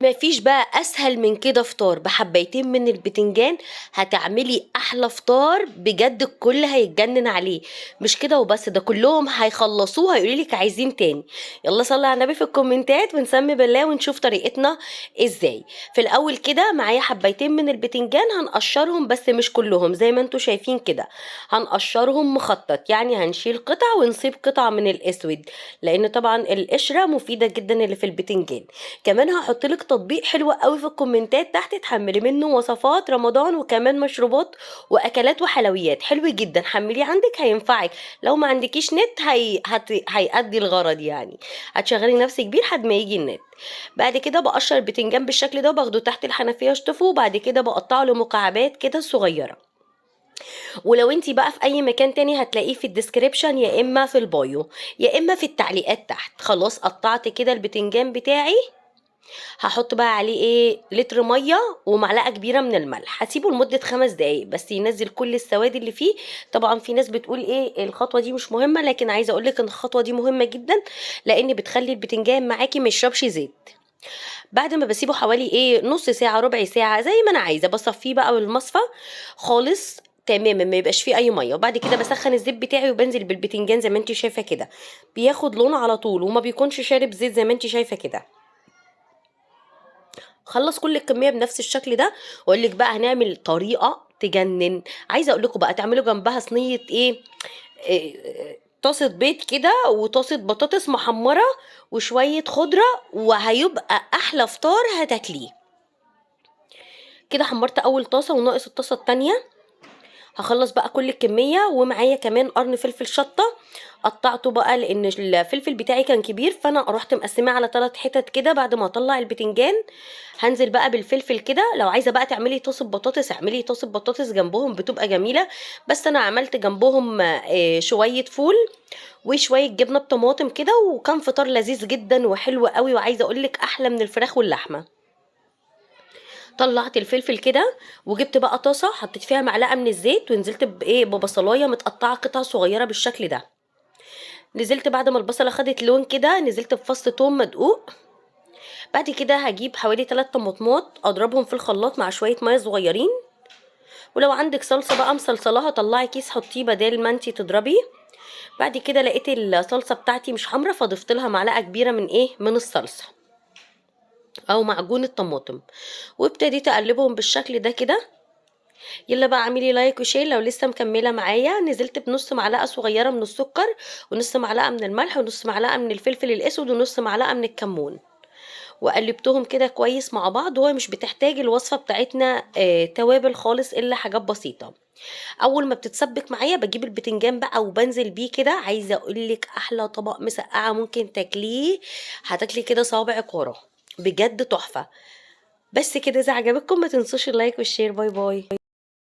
مفيش بقى اسهل من كده فطار بحبايتين من البتنجان. هتعملي احلى فطار بجد، الكل هيتجنن عليه. مش كده وبس، ده كلهم هيخلصوه هيقولي لك عايزين تاني. يلا صلي على النبي في الكومنتات ونسمي بالله ونشوف طريقتنا ازاي. في الاول كده معايا حبايتين من البتنجان، هنقشرهم بس مش كلهم زي ما انتوا شايفين كده. هنقشرهم مخطط، يعني هنشيل قطع ونسيب قطع من الاسود، لان طبعا القشره مفيده جدا اللي في البتنجان. كمان هحط لك تطبيق حلو قوي في الكومنتات تحت تحملي منه وصفات رمضان، وكمان مشروبات واكلات وحلويات حلو جدا. حمليه عندك هينفعك. لو ما عندكيش نت هيأدي الغرض يعني. هتشغلي نفسك بيه لحد ما يجي النت. بعد كده بقشر البتنجان بالشكل ده وباخده تحت الحنفيه اشطفه، وبعد كده بقطعه لمكعبات كده صغيره. ولو انتي بقى في اي مكان تاني هتلاقيه في الديسكريبشن، يا اما في البايو، يا اما في التعليقات تحت. خلاص قطعت كده البتنجان بتاعي. هحط بقى عليه ايه لتر ميه ومعلقه كبيره من الملح. هسيبه لمده 5 دقايق بس ينزل كل السواد اللي فيه. طبعا في ناس بتقول ايه الخطوه دي مش مهمه، لكن عايزه اقولك ان الخطوه دي مهمه جدا، لان بتخلي البتنجان معاكي ما يشربش زيت. بعد ما بسيبه حوالي ايه نص ساعه ربع ساعه زي ما انا عايزه، بصفيه بقى بالمصفى خالص تماما ما يبقاش فيه اي ميه. وبعد كده بسخن الزيت بتاعي وبنزل بالبتنجان زي ما انت شايفه كده. بياخد لون على طول وما بيكونش شارب زيت زي ما انت شايفه كده. خلص كل الكميه بنفس الشكل ده. واقول لك بقى هنعمل طريقه تجنن. عايزه اقول لكم بقى تعملوا جنبها صينيه ايه، طاسه بيض كده وطاسه بطاطس محمره وشويه خضره، وهيبقى احلى فطار هتاكليه. كده حمرت اول طاسه وناقص الطاسه التانية. هخلص بقى كل الكميه، ومعايا كمان قرن فلفل شطه. قطعته بقى لان الفلفل بتاعي كان كبير، فانا رحت مقسماه على 3 حتت كده بعد ما اطلع البتنجان. هنزل بقى بالفلفل كده. لو عايزه بقى تعملي طاسه بطاطس اعملي طاسه بطاطس جنبهم بتبقى جميله. بس انا عملت جنبهم شويه فول وشويه جبنه بطماطم كده، وكان فطار لذيذ جدا وحلو قوي، وعايزه اقولك احلى من الفراخ واللحمه. طلعت الفلفل كده وجبت بقى طاسه حطيت فيها معلقه من الزيت، ونزلت بايه ببصلايه متقطعه قطع صغيره بالشكل ده. نزلت بعد ما البصله خدت لون كده نزلت بفص توم مدقوق. بعد كده هجيب حوالي 3 طماطمات اضربهم في الخلاط مع شويه ميه صغيرين. ولو عندك صلصه بقى مصلصلاها طلعي كيس حطيه بدل ما انتي تضربي. بعد كده لقيت الصلصه بتاعتي مش حمرا، فضفت لها معلقه كبيره من ايه من الصلصه او معجون الطماطم. وابتديت اقلبهم بالشكل ده كده. يلا بقى اعملي لايك وشير لو لسه مكمله معايا. نزلت بنص معلقه صغيره من السكر، ونص معلقه من الملح، ونص معلقه من الفلفل الاسود، ونص معلقه من الكمون. وقلبتهم كده كويس مع بعض. هو مش بتحتاج الوصفه بتاعتنا توابل خالص الا حاجات بسيطه. اول ما بتتسبك معايا بجيب البتنجان بقى وبنزل بيه كده. عايزه اقولك احلى طبق مسقعه ممكن تاكليه. هتاكلي كده صوابعك وراه، بجد تحفه. بس كده اذا عجبتكم ما تنسوش اللايك والشير. باي باي.